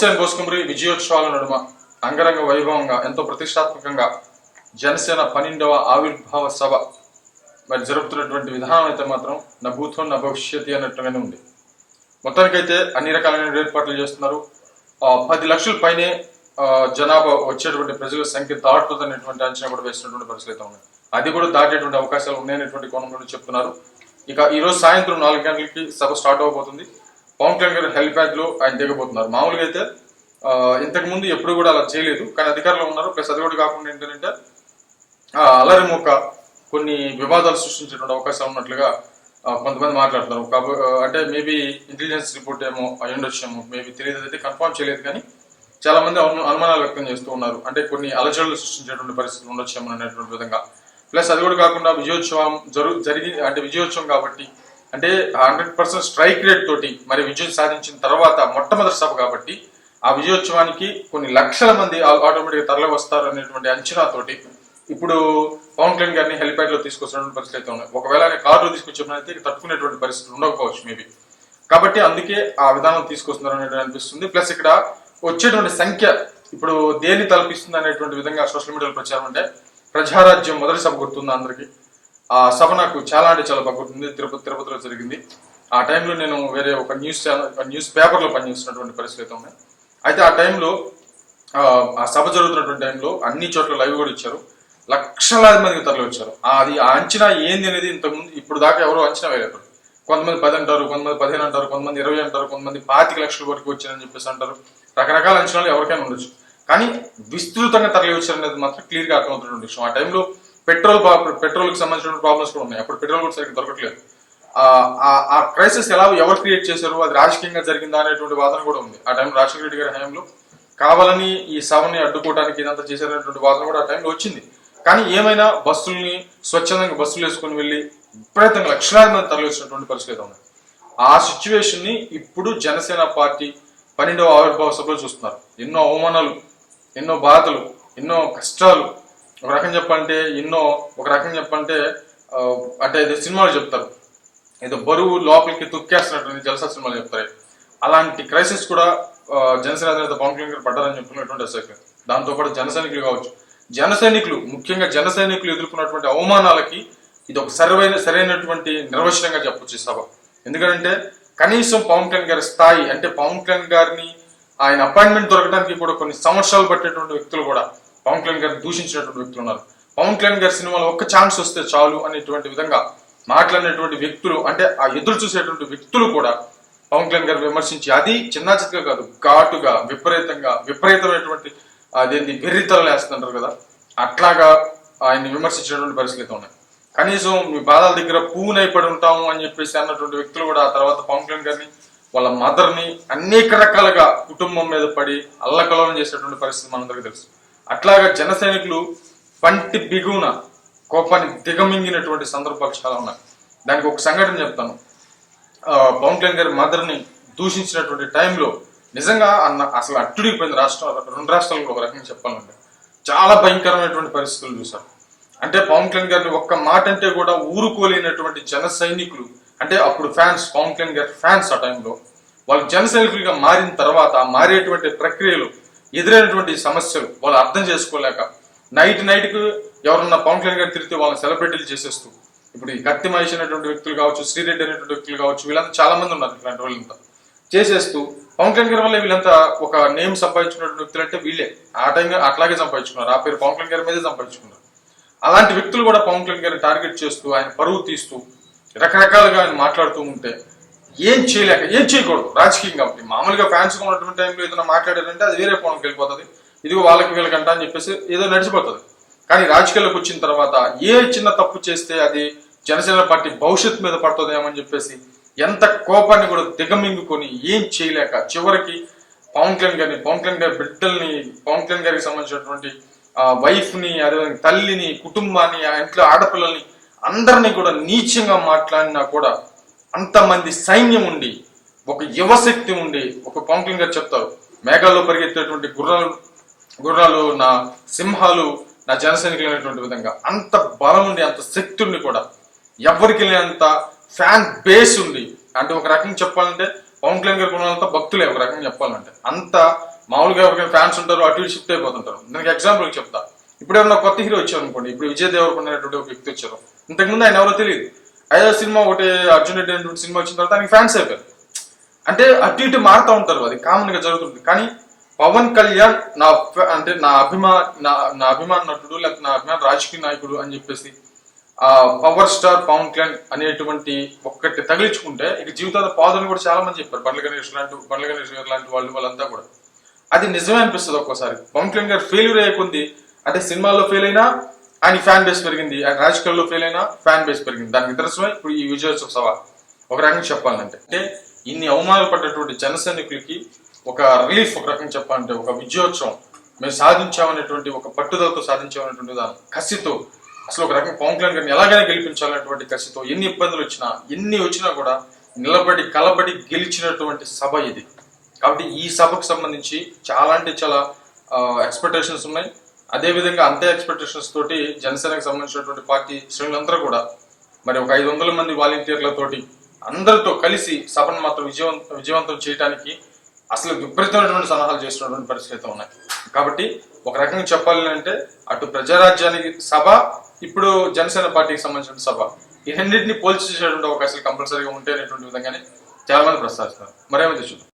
భీమసేన్ బోస్కుమరి విజయోత్సవాల నడుమ అంగరంగ వైభవంగా ఎంతో ప్రతిష్టాత్మకంగా జనసేన 12వ ఆవిర్భావ సభ మరి జరుపుతున్నటువంటి విధానం అయితే మాత్రం నా భూతం నా భవిష్యత్తు అన్నట్టుగానే ఉంది. మొత్తానికైతే అన్ని రకాలైన ఏర్పాట్లు చేస్తున్నారు. 10 లక్షల పైనే జనాభా వచ్చేటువంటి ప్రజల సంఖ్య దాటుతుందనేటువంటి అంచనా కూడా వేస్తున్నటువంటి పరిస్థితి అయితే ఉన్నాయి. అది కూడా దాటేటువంటి అవకాశాలు ఉన్నాయనేటువంటి కోణంలో చెప్తున్నారు. ఇక ఈ రోజు సాయంత్రం 4 గంటలకి సభ స్టార్ట్ అవబోతుంది. పవన్ కళ్యాణ్ గారు హెలిప్యాడ్ లో ఆయన దిగబోతున్నారు. మామూలుగా అయితే ఇంతకు ముందు ఎప్పుడు కూడా అలా చేయలేదు, కానీ అధికారంలో ఉన్నారు. ప్లస్ అది కూడా కాకుండా ఏంటంటే అల్లరి మూక కొన్ని వివాదాలు సృష్టించేటువంటి అవకాశాలు ఉన్నట్లుగా కొంతమంది మాట్లాడుతున్నారు. అంటే మేబీ ఇంటెలిజెన్స్ రిపోర్ట్ ఏమో అయి ఉండొచ్చేమో, మేబీ తెలియదు, అయితే కన్ఫర్మ్ చేయలేదు. కానీ చాలా మంది అనుమానాలు వ్యక్తం చేస్తూ ఉన్నారు. అంటే కొన్ని అలజడులు సృష్టించేటువంటి పరిస్థితులు ఉండొచ్చేమో అనేటువంటి విధంగా. ప్లస్ అది కూడా కాకుండా విజయోత్సవం అంటే విజయోత్సవం కాబట్టి అంటే 100% స్ట్రైక్ రేట్ తోటి మరి విజయం సాధించిన తర్వాత మొట్టమొదటి సభ కాబట్టి ఆ విజయోత్సవానికి కొన్ని లక్షల మంది ఆటోమేటిక్గా తరలి వస్తారు అనేటువంటి అంచనాతోటి ఇప్పుడు పవన్ కళ్యాణ్ గారిని హెలిప్యాడ్ లో తీసుకొచ్చినటువంటి పరిస్థితి అయితే ఉన్నాయి. ఒకవేళ ఆయన కారులో తీసుకొచ్చినట్లయితే తట్టుకునేటువంటి పరిస్థితులు ఉండకపోవచ్చు మేబీ. కాబట్టి అందుకే ఆ విధానం తీసుకొస్తున్నారు అనేది అనిపిస్తుంది. ప్లస్ ఇక్కడ వచ్చేటువంటి సంఖ్య ఇప్పుడు దేన్ని తలపిస్తుంది అనేటువంటి విధంగా సోషల్ మీడియాలో ప్రచారం అంటే ప్రజారాజ్యం మొదటి సభ గుర్తుంది అందరికి. ఆ సభ నాకు చాలా అంటే చాలా బాగా గుర్తుంది. తిరుపతిలో జరిగింది. ఆ టైంలో నేను వేరే ఒక న్యూస్ పేపర్లో పనిచేస్తున్నటువంటి పరిస్థితి ఉన్నాయి. అయితే ఆ టైంలో ఆ సభ జరుగుతున్నటువంటి టైంలో అన్ని చోట్ల లైవ్ కూడా ఇచ్చారు. లక్షలాది మందికి తరలి వచ్చారు. అది ఆ అంచనా ఏంది అనేది ఇంతకుముందు ఇప్పుడు దాకా ఎవరో అంచనా వేయలేరు. కొంతమంది 10 అంటారు, కొంతమంది 15 అంటారు, కొంతమంది 20 అంటారు, కొంతమంది 25 లక్షల వరకు వచ్చారని చెప్పేసి అంటారు. రకరకాల అంచనాలు ఎవరికైనా ఉండొచ్చు. కానీ విస్తృతంగా తరలి వచ్చారనేది మాత్రం క్లియర్ గా అర్థమవుతున్న విషయం. ఆ టైంలో పెట్రోల్ కి సంబంధించిన ప్రాబ్లమ్స్ కూడా ఉన్నాయి. అప్పుడు పెట్రోల్ కూడా సరిగ్గా దొరకట్లేదు. ఆ క్రైసిస్ ఎవరు క్రియేట్ చేశారు, అది రాజకీయంగా జరిగిందా అనేటువంటి వాదన కూడా ఉంది. ఆ టైంలో రాజశేఖర రెడ్డి గారి హయాంలో కావాలని ఈ సభని అడ్డుకోవడానికి ఇదంతా చేశారనేటువంటి వాదన కూడా ఆ టైంలో వచ్చింది. కానీ ఏమైనా బస్సుల్ని స్వచ్ఛందంగా బస్సులు వేసుకుని వెళ్ళి విపరీతంగా లక్షలాది మంది తరలి వచ్చినటువంటి పరిస్థితి ఉంది. ఆ సిచ్యువేషన్ ని ఇప్పుడు జనసేన పార్టీ 12వ ఆవిర్భావ సభలో చూస్తున్నారు. ఎన్నో అవమానాలు, ఎన్నో బాధలు, ఎన్నో కష్టాలు, ఒక రకం చెప్పంటే అంటే ఇది సినిమాలు చెప్తారు, ఏదో బరువు లోపలికి తొక్కేస్తున్నట్టు జలసా సినిమాలు చెప్తారు. అలాంటి క్రైసిస్ కూడా జనసేన అధినేత పవన్ కళ్యాణ్ గారు పడ్డారని చెప్తున్నటువంటి అసలు. దాంతోపాటు జనసైనికులు కావచ్చు, ముఖ్యంగా జన సైనికులు ఎదుర్కొన్నటువంటి అవమానాలకి ఇది ఒక సరైనటువంటి నిర్వచనంగా చెప్పొచ్చు ఈ సభ. ఎందుకంటే కనీసం పవన్ కళ్యాణ్ గారి స్థాయి అంటే పవన్ కళ్యాణ్ గారిని ఆయన అపాయింట్మెంట్ దొరకడానికి కూడా కొన్ని సంవత్సరాలు పట్టేటువంటి వ్యక్తులు కూడా పవన్ కళ్యాణ్ గారిని దూషించినటువంటి వ్యక్తులు ఉన్నారు. పవన్ కళ్యాణ్ గారి సినిమాలో ఒక్క ఛాన్స్ వస్తే చాలు అనేటువంటి విధంగా మాట్లాడినటువంటి వ్యక్తులు, అంటే ఆ ఎదురు చూసేటువంటి వ్యక్తులు కూడా పవన్ కళ్యాణ్ గారు విమర్శించి, అది చిన్న చిత్తుగా కాదు, ఘాటుగా విపరీతమైనటువంటి అదేంటి వెర్రితలు వేస్తుంటారు కదా, అట్లాగా ఆయన్ని విమర్శించినటువంటి పరిస్థితులు ఉన్నాయి. కనీసం మీ బాధల దగ్గర పువ్వునైపడి ఉంటాము అని చెప్పేసి అన్నటువంటి వ్యక్తులు కూడా ఆ తర్వాత పవన్ కళ్యాణ్ గారిని, వాళ్ళ మదర్ని అనేక రకాలుగా కుటుంబం మీద పడి అల్లకలోలం చేసేటువంటి పరిస్థితి మనందరికీ తెలుసు. అట్లాగా జన సైనికులు పంటి బిగున కోపాన్ని దిగమింగినటువంటి సందర్భాలు చాలా ఉన్నాయి. దానికి ఒక సంఘటన చెప్తాను. పవన్ కళ్యాణ్ గారి మదర్ని దూషించినటువంటి టైంలో నిజంగా అసలు అట్టుడిపోయింది రెండు రాష్ట్రాలు ఒక రకంగా చెప్పాలంటే. చాలా భయంకరమైనటువంటి పరిస్థితులు చూశారు. అంటే పవన్ కళ్యాణ్ గారిని ఒక్క మాట అంటే కూడా ఊరుకోలేనటువంటి జన సైనికులు, అంటే అప్పుడు ఫ్యాన్స్, పవన్ కళ్యాణ్ గారి ఫ్యాన్స్ ఆ టైంలో వాళ్ళు జన సైనికులుగా మారిన తర్వాత మారేటువంటి ప్రక్రియలు ఎదురైనటువంటి సమస్యలు వాళ్ళు అర్థం చేసుకోలేక నైట్ కు ఎవరన్నా పవన్ కళ్యాణ్ గారు తిరిగితే వాళ్ళని సెలబ్రిటీలు చేసేస్తూ, ఇప్పుడు ఈ కత్తి మహేష్ అనేటువంటి వ్యక్తులు కావచ్చు, శ్రీరెడ్డి అనేటువంటి వ్యక్తులు కావచ్చు, వీళ్ళంతా చాలా మంది ఉన్నారు. ఇట్లాంటి వాళ్ళంతా చేసేస్తూ పవన్ కళ్యాణ్ గారి వల్ల వీళ్ళంతా ఒక నేమ్ సంపాదించుకున్నటువంటి వ్యక్తులు అంటే వీళ్ళే ఆ టైంలో అట్లాగే సంపాదించుకున్నారు. ఆ పేరు పవన్ కళ్యాణ్ గారి మీదే సంపాదించుకున్నారు. అలాంటి వ్యక్తులు కూడా పవన్ కళ్యాణ్ గారిని టార్గెట్ చేస్తూ ఆయన పరువు తీస్తూ రకరకాలుగా ఆయన మాట్లాడుతూ ఉంటే ఏం చేయకూడదు రాజకీయం. కాబట్టి మామూలుగా ఫ్యాన్స్ ఉన్నటువంటి టైంలో ఏదైనా మాట్లాడారంటే అది వేరే కోణంకి వెళ్ళిపోతుంది, ఇదిగో వీళ్ళకంట అని చెప్పేసి ఏదో నడిచిపోతుంది. కానీ రాజకీయాల్లోకి వచ్చిన తర్వాత ఏ చిన్న తప్పు చేస్తే అది జనసేన పార్టీ భవిష్యత్తు మీద పడుతుందేమని చెప్పేసి ఎంత కోపాన్ని కూడా దిగమింగుకొని ఏం చేయలేక చివరికి పవన్ కళ్యాణ్ గారి బిడ్డల్ని, పవన్ కళ్యాణ్ గారికి సంబంధించినటువంటి వైఫ్ ని, అదే తల్లిని, కుటుంబాన్ని, ఆ ఇంట్లో ఆడపిల్లల్ని అందరినీ కూడా నీచంగా మాట్లాడినా కూడా అంతమంది సైన్యం ఉండి, ఒక యువశక్తి ఉండి, ఒక పవన్ కళ్యాణ్ గారు చెప్తారు, మేఘాల్లో పరిగెత్తేటువంటి గుర్రాలు నా సింహాలు నా జన సైనికులు అనేటువంటి విధంగా అంత బలం ఉండి, అంత శక్తి ఉండి కూడా ఎవరికి లేనంత ఫ్యాన్ బేస్ ఉండి, అంటే ఒక రకంగా చెప్పాలంటే పవన్ కళ్యాణ్ గారికి ఉన్నంత భక్తులే ఒక రకంగా చెప్పాలంటే, అంత మామూలుగా ఎవరికైనా ఫ్యాన్స్ ఉంటారు, అటు ఇటు షిఫ్ట్ అయిపోతుంటారు. దానికి ఎగ్జాంపుల్ చెప్తా. ఇప్పుడు ఏమన్నా కొత్త హీరో వచ్చారు అనుకోండి, ఇప్పుడు విజయ్ దేవరకొండ అనేటువంటి ఒక వ్యక్తి వచ్చారు. ఇంతకుముందు ఆయన ఎవరో తెలియదు. ఐదో సినిమా ఒకటి అర్జున్ రెడ్డి అనేటువంటి సినిమా వచ్చిన తర్వాత ఆయనకి ఫ్యాన్స్ అయిపోయారు. అంటే అటు ఇటు మారుతూ ఉంటారు, అది కామన్ గా జరుగుతుంది. కానీ పవన్ కళ్యాణ్ అంటే నా అభిమాన నటుడు, లేకపోతే నా అభిమాన రాజకీయ నాయకుడు అని చెప్పేసి ఆ పవర్ స్టార్ పవన్ కళ్యాణ్ అనేటువంటి ఒక్కటి తగిలించుకుంటే ఇక జీవితాంత పాదని కూడా చాలా మంది చెప్పారు. బండ్ల గణేష్ గారు లాంటి వాళ్ళంతా కూడా. అది నిజమే అనిపిస్తుంది ఒక్కోసారి. పవన్ కళ్యాణ్ గారు ఫెయిల్యూర్ అయ్యకుంది అంటే సినిమాల్లో ఫెయిల్ అయినా ఆయన ఫ్యాన్ బేస్ పెరిగింది, ఆయన రాజకీయాల్లో ఫెయిల్ అయినా ఫ్యాన్ బేస్ పెరిగింది. దానికి నిదర్శనమే ఇప్పుడు ఈ విజయోత్సవ సభ. ఒక రకంగా చెప్పాలంటే అంటే ఇన్ని అవమానాలు పడ్డటువంటి జన సైనికులకి ఒక రిలీఫ్, ఒక రకంగా చెప్పాలంటే ఒక విజయోత్సవం. మేము సాధించామనేటువంటి ఒక పట్టుదలతో సాధించామనేటువంటి దాని కసితో, అసలు ఒక రకంగా పవన్ కళ్యాణ్ గారిని ఎలాగైనా గెలిపించాలనేటువంటి కసితో ఎన్ని ఇబ్బందులు వచ్చినా కూడా నిలబడి కలబడి గెలిచినటువంటి సభ ఇది. కాబట్టి ఈ సభకు సంబంధించి చాలా అంటే చాలా ఎక్స్పెక్టేషన్స్ ఉన్నాయి. అదేవిధంగా అంతే ఎక్స్పెక్టేషన్స్ తోటి జనసేనకు సంబంధించినటువంటి పార్టీ శ్రేణులందరూ కూడా మరి ఒక 500 మంది వాలంటీర్లతోటి అందరితో కలిసి సభను మాత్రం విజయవంతం చేయడానికి అసలు విపరీతమైనటువంటి సలహాలు చేస్తున్నటువంటి పరిస్థితులు ఉన్నాయి. కాబట్టి ఒక రకంగా చెప్పాలి అంటే అటు ప్రజారాజ్యానికి సభ, ఇప్పుడు జనసేన పార్టీకి సంబంధించిన సభ, ఈ రెండింటిని పోల్చి చేసేటువంటి అవకాశాలు కంపల్సరీగా ఉంటాయి అనేటువంటి విధంగానే చాలా మంది ప్రస్తావిస్తున్నారు. మరేమైతే చూద్దాం.